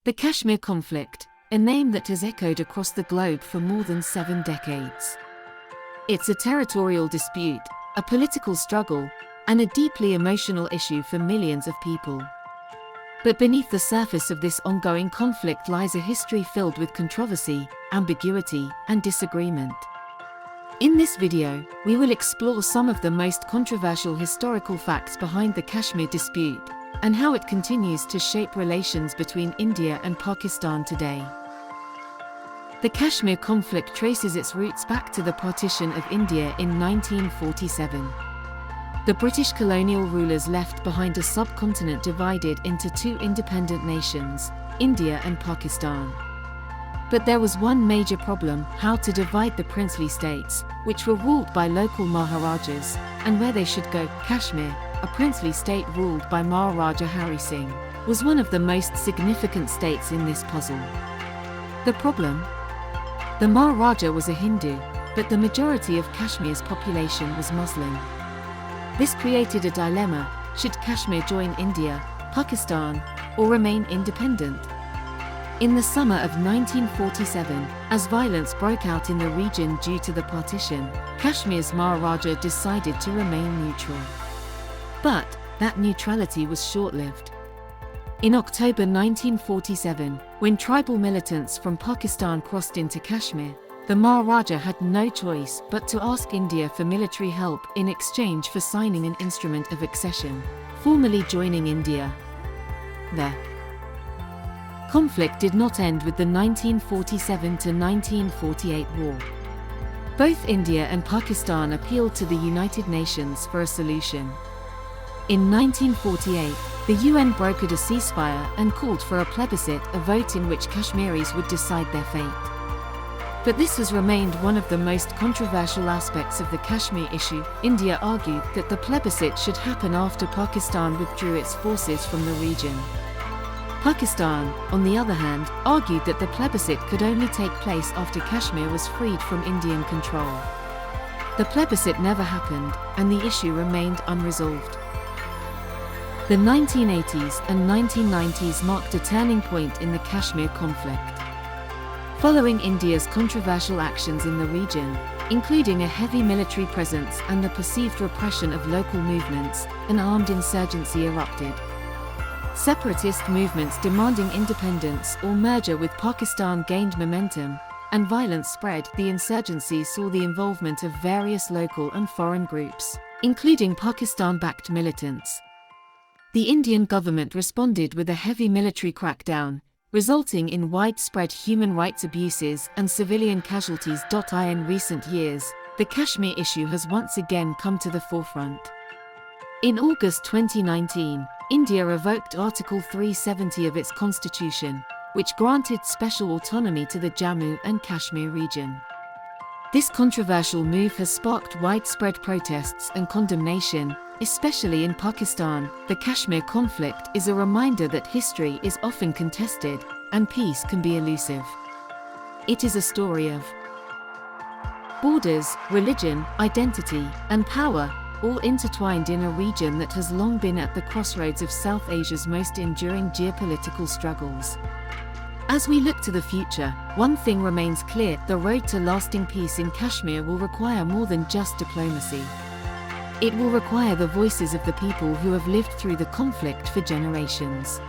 The Kashmir conflict, a name that has echoed across the globe for more than 7 decades. It's a territorial dispute, a political struggle, and a deeply emotional issue for millions of people. But beneath the surface of this ongoing conflict lies a history filled with controversy, ambiguity, and disagreement. In this video, we will explore some of the most controversial historical facts behind the Kashmir dispute, and how it continues to shape relations between India and Pakistan today. The Kashmir conflict traces its roots back to the partition of India in 1947. The British colonial rulers left behind a subcontinent divided into 2 independent nations, India and Pakistan. But there was one major problem: how to divide the princely states, which were ruled by local Maharajas, and where they should go. Kashmir, a princely state ruled by Maharaja Hari Singh, was one of the most significant states in this puzzle. The problem? The Maharaja was a Hindu, but the majority of Kashmir's population was Muslim. This created a dilemma: should Kashmir join India, Pakistan, or remain independent? In the summer of 1947, as violence broke out in the region due to the partition, Kashmir's Maharaja decided to remain neutral. But that neutrality was short-lived. In October 1947, when tribal militants from Pakistan crossed into Kashmir, the Maharaja had no choice but to ask India for military help in exchange for signing an instrument of accession, formally joining India. The conflict did not end with the 1947 to 1948 war. Both India and Pakistan appealed to the United Nations for a solution. In 1948, the UN brokered a ceasefire and called for a plebiscite, a vote in which Kashmiris would decide their fate. But this has remained one of the most controversial aspects of the Kashmir issue. India argued that the plebiscite should happen after Pakistan withdrew its forces from the region. Pakistan, on the other hand, argued that the plebiscite could only take place after Kashmir was freed from Indian control. The plebiscite never happened, and the issue remained unresolved. The 1980s and 1990s marked a turning point in the Kashmir conflict. Following India's controversial actions in the region, including a heavy military presence and the perceived repression of local movements, an armed insurgency erupted. Separatist movements demanding independence or merger with Pakistan gained momentum, and violence spread. The insurgency saw the involvement of various local and foreign groups, including Pakistan-backed militants. The Indian government responded with a heavy military crackdown, resulting in widespread human rights abuses and civilian casualties. In recent years, the Kashmir issue has once again come to the forefront. In August 2019, India revoked Article 370 of its constitution, which granted special autonomy to the Jammu and Kashmir region. This controversial move has sparked widespread protests and condemnation, especially in Pakistan. The Kashmir conflict is a reminder that history is often contested, and peace can be elusive. It is a story of borders, religion, identity, and power, all intertwined in a region that has long been at the crossroads of South Asia's most enduring geopolitical struggles. As we look to the future, one thing remains clear: the road to lasting peace in Kashmir will require more than just diplomacy. It will require the voices of the people who have lived through the conflict for generations.